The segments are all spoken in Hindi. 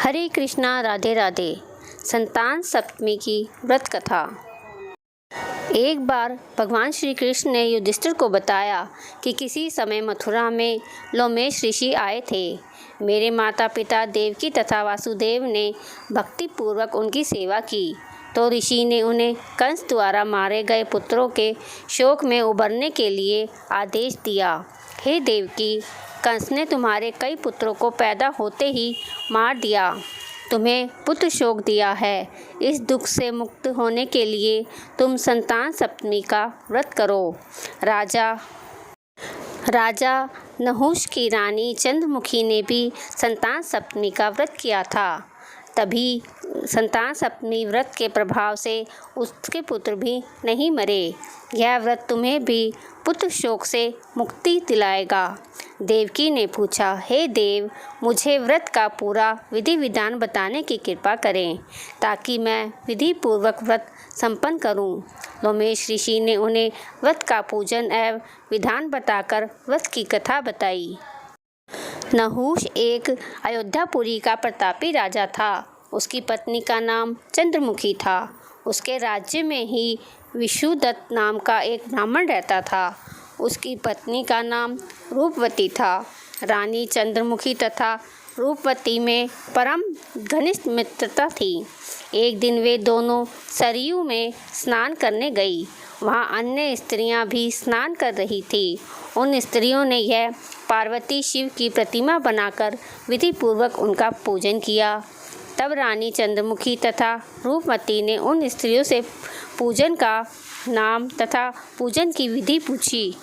हरे कृष्णा, राधे राधे। संतान सप्तमी की व्रत कथा। एक बार भगवान श्री कृष्ण ने युधिष्ठिर को बताया कि किसी समय मथुरा में लोमेश ऋषि आए थे। मेरे माता पिता देवकी तथा वासुदेव ने भक्तिपूर्वक उनकी सेवा की तो ऋषि ने उन्हें कंस द्वारा मारे गए पुत्रों के शोक में उबरने के लिए आदेश दिया। हे देवकी, कंस ने तुम्हारे कई पुत्रों को पैदा होते ही मार दिया, तुम्हें पुत्र शोक दिया है। इस दुख से मुक्त होने के लिए तुम संतान सप्तमी का व्रत करो। राजा नहुष की रानी चंद्रमुखी ने भी संतान सप्तमी का व्रत किया था। तभी संतान सप्तमी व्रत के प्रभाव से उसके पुत्र भी नहीं मरे। यह व्रत तुम्हें भी पुत्र शोक से मुक्ति दिलाएगा। देवकी ने पूछा, हे देव, मुझे व्रत का पूरा विधि विधान बताने की कृपा करें ताकि मैं विधि पूर्वक व्रत संपन्न करूं। लोमेश ऋषि ने उन्हें व्रत का पूजन एवं विधान बताकर व्रत की कथा बताई। नहुष एक अयोध्यापुरी का प्रतापी राजा था। उसकी पत्नी का नाम चंद्रमुखी था। उसके राज्य में ही विशुदत्त नाम का एक ब्राह्मण रहता था। उसकी पत्नी का नाम रूपवती था। रानी चंद्रमुखी तथा रूपवती में परम घनिष्ठ मित्रता थी। एक दिन वे दोनों सरयू में स्नान करने गई। वहाँ अन्य स्त्रियां भी स्नान कर रही थी। उन स्त्रियों ने यह पार्वती शिव की प्रतिमा बनाकर विधि पूर्वक उनका पूजन किया। तब रानी चंद्रमुखी तथा रूपवती ने उन स्त्रियों से पूजन का नाम तथा पूजन की विधि पूछी।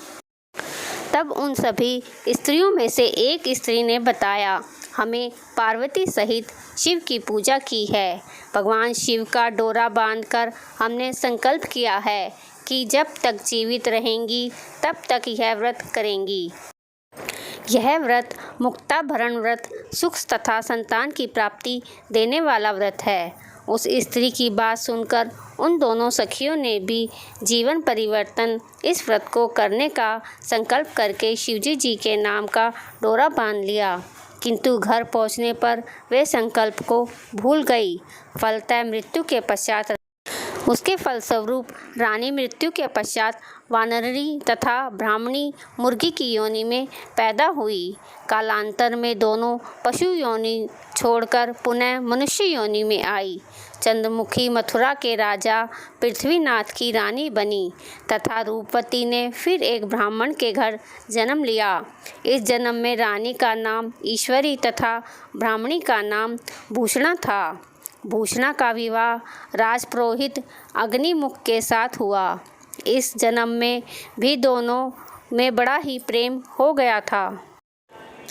तब उन सभी स्त्रियों में से एक स्त्री ने बताया, हमें पार्वती सहित शिव की पूजा की है। भगवान शिव का डोरा बांधकर हमने संकल्प किया है कि जब तक जीवित रहेंगी तब तक यह व्रत करेंगी। यह व्रत मुक्ताभरण व्रत, सुख तथा संतान की प्राप्ति देने वाला व्रत है। उस स्त्री की बात सुनकर उन दोनों सखियों ने भी जीवन परिवर्तन इस व्रत को करने का संकल्प करके शिवजी जी के नाम का डोरा बांध लिया। किंतु घर पहुंचने पर वे संकल्प को भूल गई। फलतः मृत्यु के पश्चात उसके फलस्वरूप रानी मृत्यु के पश्चात वानरी तथा ब्राह्मणी मुर्गी की योनि में पैदा हुई। कालांतर में दोनों पशु योनि छोड़कर पुनः मनुष्य योनि में आई। चंद्रमुखी मथुरा के राजा पृथ्वीनाथ की रानी बनी तथा रूपवती ने फिर एक ब्राह्मण के घर जन्म लिया। इस जन्म में रानी का नाम ईश्वरी तथा ब्राह्मणी का नाम भूषणा था। भूषणा का विवाह राजपुरोहित अग्निमुख के साथ हुआ। इस जन्म में भी दोनों में बड़ा ही प्रेम हो गया था।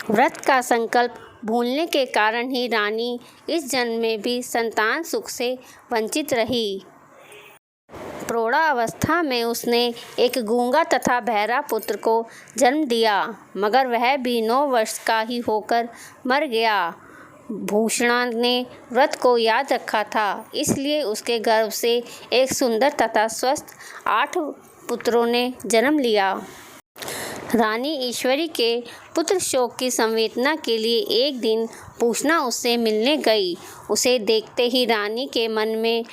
व्रत का संकल्प भूलने के कारण ही रानी इस जन्म में भी संतान सुख से वंचित रही। प्रौढ़ावस्था में उसने एक गूंगा तथा बहरा पुत्र को जन्म दिया, मगर वह भी 9 वर्ष का ही होकर मर गया। भूषणा ने व्रत को याद रखा था, इसलिए उसके गर्भ से एक सुंदर तथा स्वस्थ 8 पुत्रों ने जन्म लिया। रानी ईश्वरी के पुत्र शोक की संवेदना के लिए एक दिन भूषणा उससे मिलने गई। उसे देखते ही रानी के मन में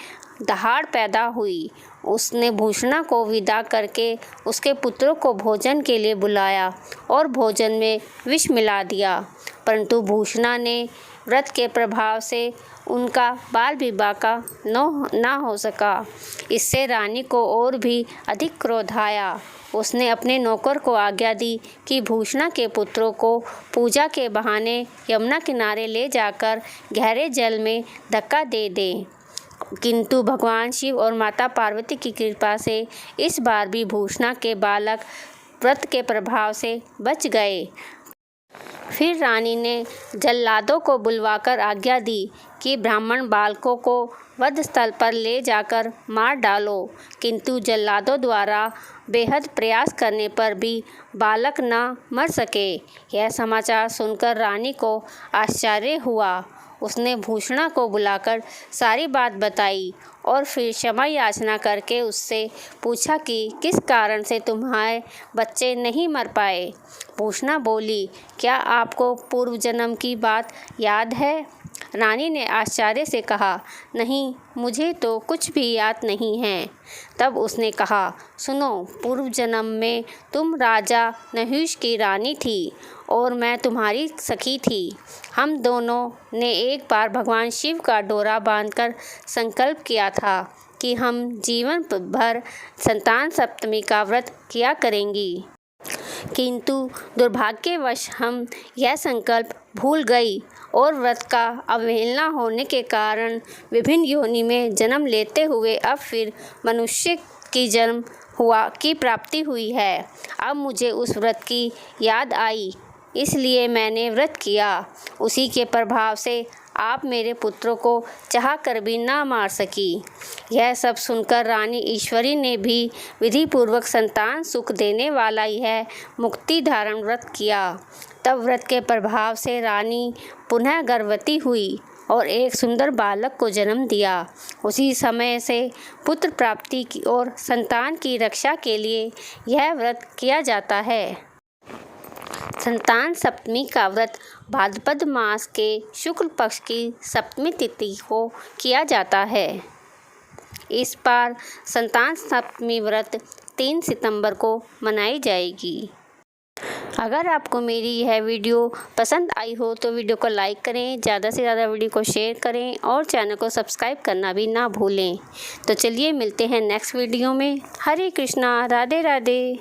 दहाड़ पैदा हुई। उसने भूषणा को विदा करके उसके पुत्रों को भोजन के लिए बुलाया और भोजन में विष मिला दिया, परंतु भूषणा ने व्रत के प्रभाव से उनका बाल विवाह का ना हो सका। इससे रानी को और भी अधिक क्रोध आया। उसने अपने नौकर को आज्ञा दी कि भूषणा के पुत्रों को पूजा के बहाने यमुना किनारे ले जाकर गहरे जल में धक्का दे दें। किंतु भगवान शिव और माता पार्वती की कृपा से इस बार भी भूषणा के बालक व्रत के प्रभाव से बच गए। फिर रानी ने जल्लादों को बुलवाकर आज्ञा दी कि ब्राह्मण बालकों को वध स्थल पर ले जाकर मार डालो, किंतु जल्लादों द्वारा बेहद प्रयास करने पर भी बालक न मर सके। यह समाचार सुनकर रानी को आश्चर्य हुआ। उसने भूषणा को बुलाकर सारी बात बताई और फिर क्षमा याचना करके उससे पूछा कि किस कारण से तुम्हारे बच्चे नहीं मर पाए। भूषणा बोली, क्या आपको पूर्व जन्म की बात याद है? रानी ने आश्चर्य से कहा, नहीं, मुझे तो कुछ भी याद नहीं है। तब उसने कहा, सुनो, पूर्व जन्म में तुम राजा नहुष की रानी थी और मैं तुम्हारी सखी थी। हम दोनों ने एक बार भगवान शिव का डोरा बांधकर संकल्प किया था कि हम जीवन भर संतान सप्तमी का व्रत किया करेंगी, किंतु दुर्भाग्यवश हम यह संकल्प भूल गई और व्रत का अवहेलना होने के कारण विभिन्न योनि में जन्म लेते हुए अब फिर मनुष्य की जन्म की प्राप्ति हुई है। अब मुझे उस व्रत की याद आई, इसलिए मैंने व्रत किया। उसी के प्रभाव से आप मेरे पुत्रों को चाह कर भी ना मार सकी। यह सब सुनकर रानी ईश्वरी ने भी विधिपूर्वक संतान सुख देने वाला यह मुक्ति धारण व्रत किया। तब व्रत के प्रभाव से रानी पुनः गर्भवती हुई और एक सुंदर बालक को जन्म दिया। उसी समय से पुत्र प्राप्ति की और संतान की रक्षा के लिए यह व्रत किया जाता है। संतान सप्तमी का व्रत भाद्रपद मास के शुक्ल पक्ष की सप्तमी तिथि को किया जाता है। इस बार संतान सप्तमी व्रत 3 सितंबर को मनाई जाएगी। अगर आपको मेरी यह वीडियो पसंद आई हो तो वीडियो को लाइक करें, ज़्यादा से ज़्यादा वीडियो को शेयर करें और चैनल को सब्सक्राइब करना भी ना भूलें। तो चलिए मिलते हैं नेक्स्ट वीडियो में। हरे कृष्णा, राधे राधे।